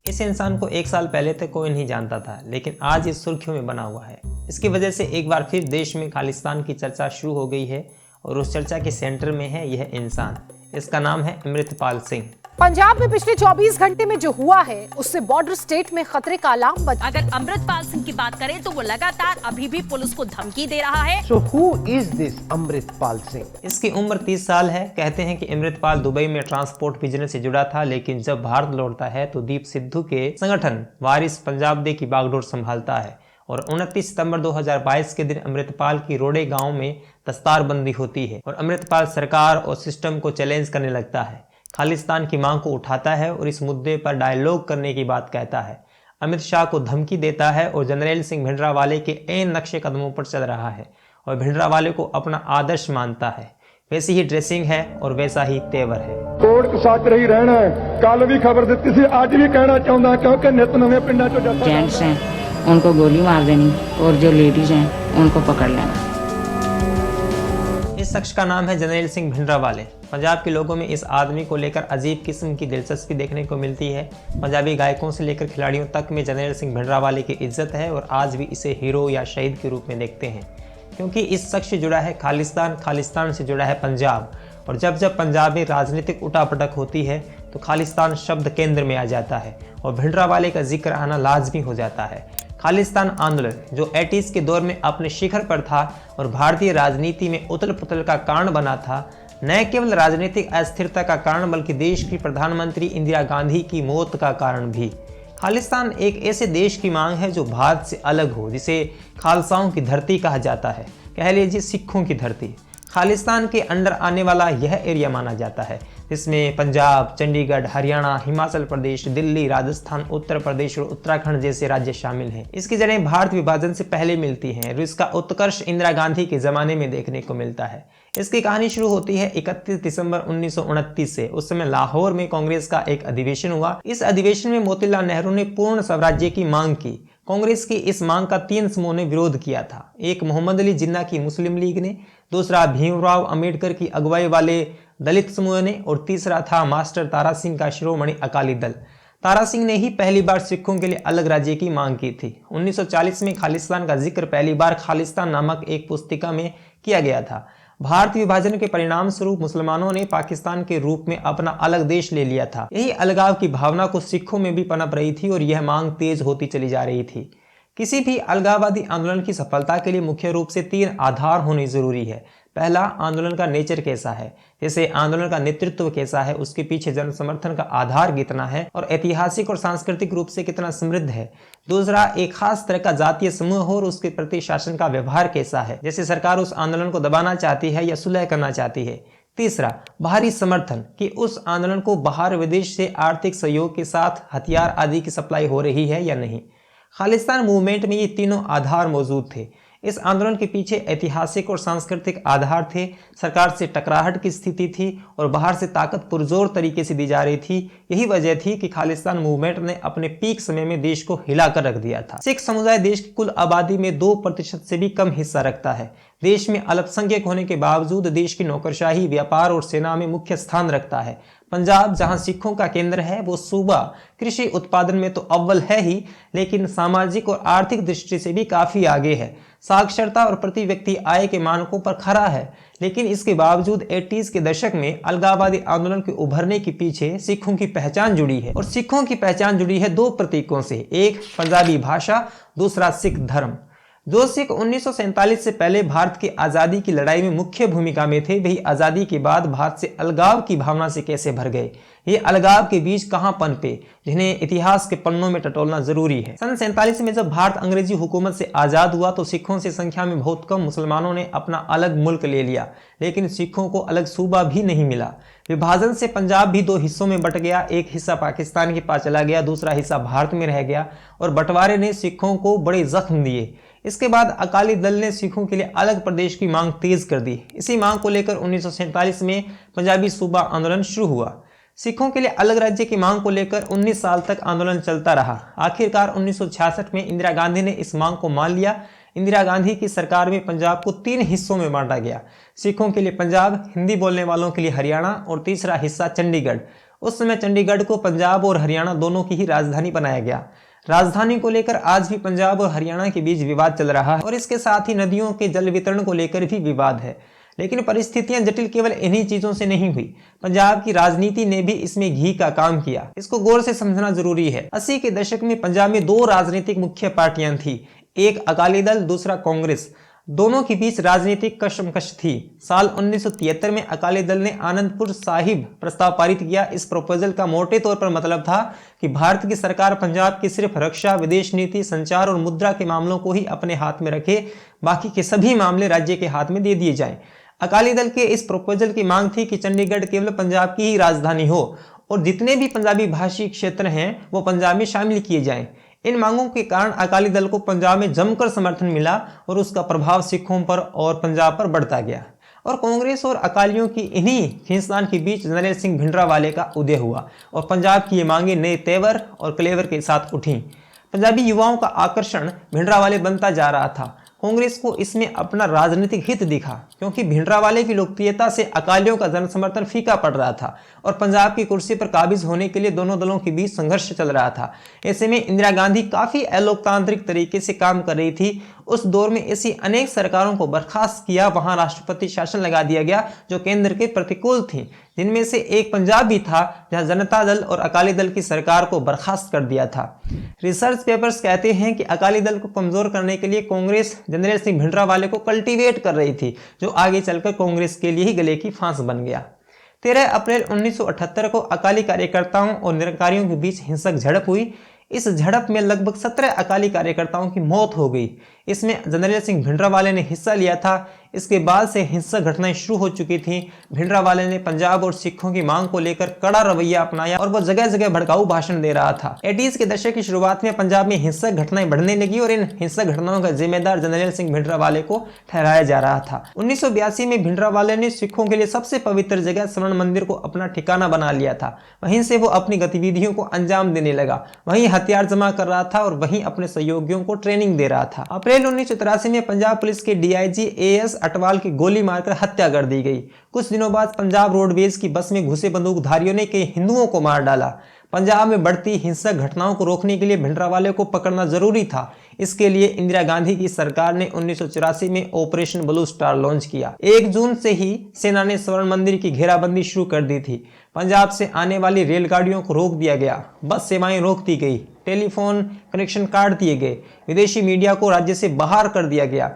इस इंसान को 1 साल पहले तक कोई नहीं जानता था, लेकिन आज इस सुर्खियों में बना हुआ है। इसकी वजह से एक बार फिर देश में खालिस्तान की चर्चा शुरू हो गई है और उस चर्चा के सेंटर में है यह इंसान। इसका नाम है अमृतपाल सिंह। पंजाब में पिछले 24 घंटे में जो हुआ है उससे बॉर्डर स्टेट में खतरे का अलार्म बजा। अगर अमृतपाल सिंह की बात करें तो वो लगातार अभी भी पुलिस को धमकी दे रहा है। So who is this Amritpal Singh? इसकी उम्र 30 साल है। कहते हैं कि अमृतपाल दुबई में ट्रांसपोर्ट बिजनेस से जुड़ा था, लेकिन जब भारत लौटता है तो दीप सिद्धू के संगठन वारिस पंजाब दे की बागडोर संभालता है और 29 सितंबर 2022 के दिन अमृतपाल की रोडे गांव में दस्तारबंदी होती है और अमृतपाल सरकार और सिस्टम को चैलेंज करने लगता है, खालिस्तान की मांग को उठाता है और इस मुद्दे पर डायलॉग करने की बात कहता है। अमित शाह को धमकी देता है और जनरल सिंह भिंडरावाले के ऐन नक्शे कदमों पर चल रहा है और भिंडरावाले को अपना आदर्श मानता है। वैसी ही ड्रेसिंग है और वैसा ही तेवर है। कोर्ट सच रही रहना है। कल भी खबर दी थी, आज भी कहना चाहता क्योंकि नित नवे पिंडा चो जेंट्स हैं उनको गोली मार देनी और जो लेडीज हैं उनको पकड़ लेना। इस शख्स का नाम है जनरल सिंह भिंडरावाले। पंजाब के लोगों में इस आदमी को लेकर अजीब किस्म की दिलचस्पी देखने को मिलती है। पंजाबी गायकों से लेकर खिलाड़ियों तक में जनरल सिंह भिंडरावाले की इज्जत है और आज भी इसे हीरो या शहीद के रूप में देखते हैं, क्योंकि इस शख्स से जुड़ा है खालिस्तान, खालिस्तान से जुड़ा है पंजाब। और जब जब पंजाब में राजनीतिक उठापटक होती है तो खालिस्तान शब्द केंद्र में आ जाता है और भिंडरावाले का जिक्र आना लाजमी हो जाता है। खालिस्तान आंदोलन जो 80s के दौर में अपने शिखर पर था और भारतीय राजनीति में उथल पुथल का कारण बना था, न केवल राजनीतिक अस्थिरता का कारण बल्कि देश की प्रधानमंत्री इंदिरा गांधी की मौत का कारण भी। खालिस्तान एक ऐसे देश की मांग है जो भारत से अलग हो, जिसे खालसाओं की धरती कहा जाता है, कह लीजिए सिखों की धरती। खालिस्तान के अंडर आने वाला यह एरिया माना जाता है जिसमें पंजाब, चंडीगढ़, हरियाणा, हिमाचल प्रदेश, दिल्ली, राजस्थान, उत्तर प्रदेश और उत्तराखंड जैसे राज्य शामिल हैं। इसकी जड़ें भारत विभाजन से पहले मिलती हैं और इसका उत्कर्ष इंदिरा गांधी के जमाने में देखने को मिलता है। इसकी कहानी शुरू होती है 31 दिसंबर 1929 से। उस समय लाहौर में कांग्रेस का एक अधिवेशन हुआ। इस अधिवेशन में मोतीलाल नेहरू ने पूर्ण स्वराज्य की मांग की। कांग्रेस की इस मांग का 3 समूहों ने विरोध किया था। एक मोहम्मद अली जिन्ना की मुस्लिम लीग ने, दूसरा भीमराव अंबेडकर की अगुवाई वाले दलित समूह ने और तीसरा था मास्टर तारा सिंह का शिरोमणि अकाली दल। तारा सिंह ने ही पहली बार सिखों के लिए अलग राज्य की मांग की थी। 1940 में खालिस्तान का जिक्र पहली बार खालिस्तान नामक एक पुस्तिका में किया गया था। भारत विभाजन के परिणाम स्वरूप मुसलमानों ने पाकिस्तान के रूप में अपना अलग देश ले लिया था। यही अलगाव की भावना को सिखों में भी पनप रही थी और यह मांग तेज होती चली जा रही थी। किसी भी अलगाववादी आंदोलन की सफलता के लिए मुख्य रूप से 3 आधार होने जरूरी है। पहला, आंदोलन का नेचर कैसा है, जैसे आंदोलन का नेतृत्व कैसा है, उसके पीछे जन समर्थन का आधार कितना है और ऐतिहासिक और सांस्कृतिक रूप से कितना समृद्ध है। दूसरा, एक खास तरह का जातीय समूह हो और उसके प्रति शासन का व्यवहार कैसा है, जैसे सरकार उस आंदोलन को दबाना चाहती है या सुलह करना चाहती है। तीसरा, बाहरी समर्थन, कि उस आंदोलन को बाहर विदेश से आर्थिक सहयोग के साथ हथियार आदि की सप्लाई हो रही है या नहीं। खालिस्तान मूवमेंट में ये तीनों आधार मौजूद थे। इस आंदोलन के पीछे ऐतिहासिक और सांस्कृतिक आधार थे, सरकार से टकराहट की स्थिति थी और बाहर से ताकत पुरजोर तरीके से दी जा रही थी। यही वजह थी कि खालिस्तान मूवमेंट ने अपने पीक समय में देश को हिलाकर रख दिया था। सिख समुदाय देश की कुल आबादी में 2% से भी कम हिस्सा रखता है। देश में अल्पसंख्यक होने के बावजूद देश की नौकरशाही, व्यापार और सेना में मुख्य स्थान रखता है। पंजाब जहां सिखों का केंद्र है, वो सूबा कृषि उत्पादन में तो अव्वल है ही, लेकिन सामाजिक और आर्थिक दृष्टि से भी काफी आगे है। साक्षरता और प्रति व्यक्ति आय के मानकों पर खरा है, लेकिन इसके बावजूद 80s के दशक में अलगाववादी आंदोलन के उभरने के पीछे सिखों की पहचान जुड़ी है और सिखों की पहचान जुड़ी है 2 प्रतीकों से, एक पंजाबी भाषा, दूसरा सिख धर्म। जो सिख 1947 से पहले भारत की आज़ादी की लड़ाई में मुख्य भूमिका में थे, वही आज़ादी के बाद भारत से अलगाव की भावना से कैसे भर गए। ये अलगाव के बीज कहां पनपे, जिन्हें इतिहास के पन्नों में टटोलना जरूरी है। सन 47 में जब भारत अंग्रेजी हुकूमत से आज़ाद हुआ तो सिखों से संख्या में बहुत कम मुसलमानों ने अपना अलग मुल्क ले लिया, लेकिन सिखों को अलग सूबा भी नहीं मिला। विभाजन से पंजाब भी 2 हिस्सों में बट गया। एक हिस्सा पाकिस्तान के पास चला गया, दूसरा हिस्सा भारत में रह गया और बंटवारे ने सिखों को बड़े जख्म दिए। इसके बाद अकाली दल ने सिखों के लिए अलग प्रदेश की मांग तेज कर दी। इसी मांग को लेकर 1947 में पंजाबी सूबा आंदोलन शुरू हुआ। सिखों के लिए अलग राज्य की मांग को लेकर 19 साल तक आंदोलन चलता रहा। आखिरकार 1966 में इंदिरा गांधी ने इस मांग को मान लिया। इंदिरा गांधी की सरकार में पंजाब को 3 हिस्सों में बांटा गया, सिखों के लिए पंजाब, हिंदी बोलने वालों के लिए हरियाणा और तीसरा हिस्सा चंडीगढ़। उस समय चंडीगढ़ को पंजाब और हरियाणा दोनों की ही राजधानी बनाया गया। राजधानी को लेकर आज भी पंजाब और हरियाणा के बीच विवाद चल रहा है और इसके साथ ही नदियों के जल वितरण को लेकर भी विवाद है। लेकिन परिस्थितियां जटिल केवल इन्हीं चीजों से नहीं हुई, पंजाब की राजनीति ने भी इसमें घी का काम किया। इसको गौर से समझना जरूरी है। 80 के दशक में पंजाब में दो राजनीतिक मुख्य पार्टियां थी, एक अकाली दल, दूसरा कांग्रेस। दोनों के बीच राजनीतिक कशमकश थी। साल 1973 में अकाली दल ने आनंदपुर साहिब प्रस्ताव पारित किया। इस प्रपोजल का मोटे तौर पर मतलब था कि भारत की सरकार पंजाब की सिर्फ रक्षा, विदेश नीति, संचार और मुद्रा के मामलों को ही अपने हाथ में रखे, बाकी के सभी मामले राज्य के हाथ में दे दिए जाएं। अकाली दल के इस प्रपोजल की मांग थी कि चंडीगढ़ केवल पंजाब की ही राजधानी हो और जितने भी पंजाबी भाषी क्षेत्र हैं वो पंजाब में शामिल किए जाएं। इन मांगों के कारण अकाली दल को पंजाब में जमकर समर्थन मिला और उसका प्रभाव सिखों पर और पंजाब पर बढ़ता गया। और कांग्रेस और अकालियों की इन्हीं खींचतान के बीच जनरल सिंह भिंडरावाले का उदय हुआ और पंजाब की ये मांगे नए तेवर और क्लेवर के साथ उठी। पंजाबी युवाओं का आकर्षण भिंडरावाले बनता जा रहा था। कांग्रेस को इसमें अपना राजनीतिक हित दिखा क्योंकि भिंडरावाले की लोकप्रियता से अकालियों का जन समर्थन फीका पड़ रहा था और पंजाब की कुर्सी पर काबिज होने के लिए दोनों दलों के बीच संघर्ष चल रहा था। ऐसे में इंदिरा गांधी काफी अलोकतांत्रिक तरीके से काम कर रही थी। उस दौर में ऐसी अनेक सरकारों को बर्खास्त किया, वहां राष्ट्रपति शासन लगा दिया गया जो केंद्र के प्रतिकूल थी, जिनमें से एक पंजाब भी था जहां जनता दल और अकाली दल की सरकार को बर्खास्त कर दिया था। रिसर्च पेपर्स कहते हैं कि अकाली दल को कमजोर करने के लिए कांग्रेस जनरल सिंह भिंडरावाले को कल्टीवेट कर रही थी, जो आगे चलकर कांग्रेस के लिए ही गले की फांस बन गया। 13 अप्रैल 1978 को अकाली कार्यकर्ताओं और निरंकारियों के बीच हिंसक झड़प हुई। इस झड़प में लगभग 17 अकाली कार्यकर्ताओं की मौत हो गई। इसमें जनरल सिंह भिंडरावाले ने हिस्सा लिया था। इसके बाद से हिंसक घटनाएं शुरू हो चुकी थीं। भिंडरावाले ने पंजाब और सिखों की मांग को लेकर कड़ा रवैया अपनाया और वो जगह जगह भड़काऊ भाषण दे रहा था। 80s के दशक की शुरुआत में पंजाब में हिंसक घटनाएं बढ़ने लगी और इन हिंसक घटनाओं का जिम्मेदार जनरल सिंह भिंडरावाले को ठहराया जा रहा था। 1982 में भिंडरावाले ने सिखों के लिए सबसे पवित्र जगह स्वर्ण मंदिर को अपना ठिकाना बना लिया था। वहीं से वो अपनी गतिविधियों को अंजाम देने लगा, वहीं हथियार जमा कर रहा था और वहीं अपने सहयोगियों को ट्रेनिंग दे रहा था। अप्रैल 1983 में पंजाब पुलिस के डीआईजी एएस अटवाल की गोली मारकर हत्या कर दी गई। कुछ दिनों बाद पंजाब रोडवेज की बस में घुसे बंदूकधारियों ने कई हिंदुओं को मार डाला। पंजाब में बढ़ती हिंसक घटनाओं को रोकने के लिए भिंडरावाले को पकड़ना जरूरी था। इसके लिए इंदिरा गांधी की सरकार ने 1984 में ऑपरेशन ब्लू स्टार लॉन्च किया। 1 जून से ही सेना ने स्वर्ण मंदिर की घेराबंदी शुरू कर दी थी। पंजाब से आने वाली रेलगाड़ियों को रोक दिया गया, बस सेवाएं रोक दी गई, टेलीफोन कनेक्शन काट दिए गए, विदेशी मीडिया को राज्य से बाहर कर दिया गया।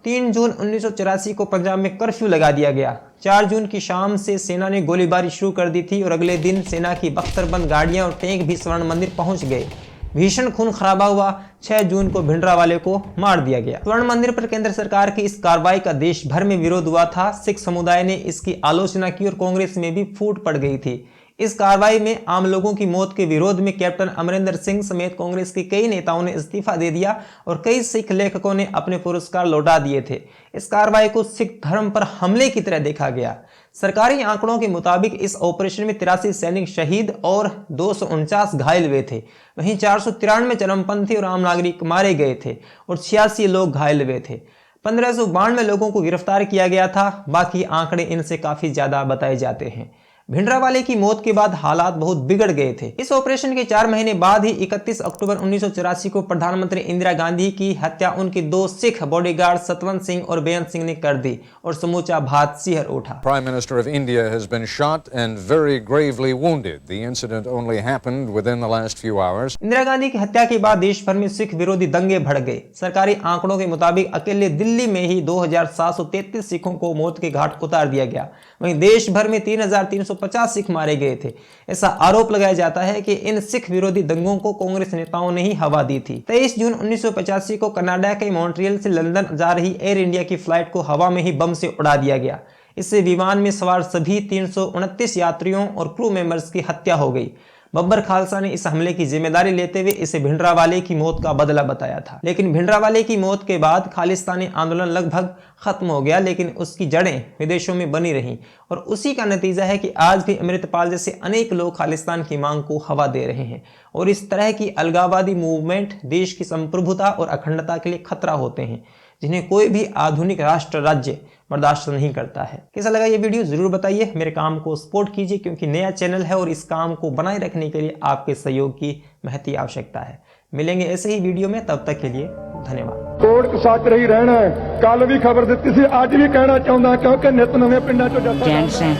3 जून 1984 को पंजाब में कर्फ्यू लगा दिया गया। 4 जून की शाम से सेना ने गोलीबारी शुरू कर दी थी और अगले दिन सेना की बख्तरबंद गाड़ियां और टैंक भी स्वर्ण मंदिर पहुंच गए। भीषण खून खराबा हुआ। 6 जून को भिंडरावाले को मार दिया गया। स्वर्ण मंदिर पर केंद्र सरकार की इस कार्रवाई का देश भर में विरोध हुआ था। सिख समुदाय ने इसकी आलोचना की और कांग्रेस में भी फूट पड़ गई थी। इस कार्रवाई में आम लोगों की मौत के विरोध में कैप्टन अमरिंदर सिंह समेत कांग्रेस के कई नेताओं ने इस्तीफा दे दिया और कई सिख लेखकों ने अपने पुरस्कार लौटा दिए थे। इस कार्रवाई को सिख धर्म पर हमले की तरह देखा गया। सरकारी आंकड़ों के मुताबिक इस ऑपरेशन में 83 सैनिक शहीद और 249 घायल हुए थे। वहीं 493 चरमपंथी और आम नागरिक मारे गए थे और 86 लोग घायल हुए थे। 1592 लोगों को गिरफ्तार किया गया था। बाकी आंकड़े इनसे काफी ज्यादा बताए जाते हैं। भिंडरावाले की मौत के बाद हालात बहुत बिगड़ गए थे। इस ऑपरेशन के 4 महीने बाद ही 31 अक्टूबर 1984 को प्रधानमंत्री इंदिरा गांधी की हत्या उनके 2 सिख बॉडीगार्ड सतवंत सिंह और बेअंत सिंह ने कर दी और समूचा भारत सिहर उठा। Prime Minister of India has been shot and very gravely wounded. The incident only happened within the last few hours. Indira Gandhi की हत्या के बाद देश भर में सिख विरोधी दंगे भड़ गए। सरकारी आंकड़ों के मुताबिक अकेले दिल्ली में ही 2733 सिखों को मौत के घाट उतार दिया गया। वहीं देश भर में 3350 सिख मारे गए थे। ऐसा आरोप लगाया जाता है कि इन सिख विरोधी दंगों को कांग्रेस नेताओं ने ही हवा दी थी। 23 जून 1985 को कनाडा के मॉन्ट्रियल से लंदन जा रही एयर इंडिया की फ्लाइट को हवा में ही बम से उड़ा दिया गया। इससे विमान में सवार सभी 329 यात्रियों और क्रू मेंबर्स की हत्या हो गई। बब्बर खालसा ने इस हमले की जिम्मेदारी लेते हुए इसे भिंडरावाले की मौत का बदला बताया था। लेकिन भिंडरावाले की मौत के बाद खालिस्तानी आंदोलन लगभग खत्म हो गया, लेकिन उसकी जड़ें विदेशों में बनी रहीं और उसी का नतीजा है कि आज भी अमृतपाल जैसे अनेक लोग खालिस्तान की मांग को हवा दे रहे हैं और इस तरह की अलगाववादी मूवमेंट देश की संप्रभुता और अखंडता के लिए खतरा होते हैं। जिन्हें कोई भी आधुनिक राष्ट्र राज्य बर्दाश्त नहीं करता है। कैसा लगा ये वीडियो जरूर बताइए। मेरे काम को सपोर्ट कीजिए क्योंकि नया चैनल है और इस काम को बनाए रखने के लिए आपके सहयोग की महती आवश्यकता है। मिलेंगे ऐसे ही वीडियो में, तब तक के लिए धन्यवाद। ਕੋਰਟ ਸੱਚ ਰਹੀ ਰਹਿਣਾ ਕੱਲ ਵੀ ਖਬਰ ਦਿੱਤੀ ਸੀ ਅੱਜ ਵੀ ਕਹਿਣਾ ਚਾਹੁੰਦਾ ਕਿਉਂਕਿ ਨਿਤ ਨਵੇਂ ਪਿੰਡਾਂ ਚੋਂ ਜੱਥਾ जेंट्स हैं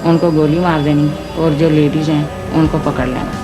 उनको गोली मार देनी और जो लेडीज हैं उनको पकड़ लेना।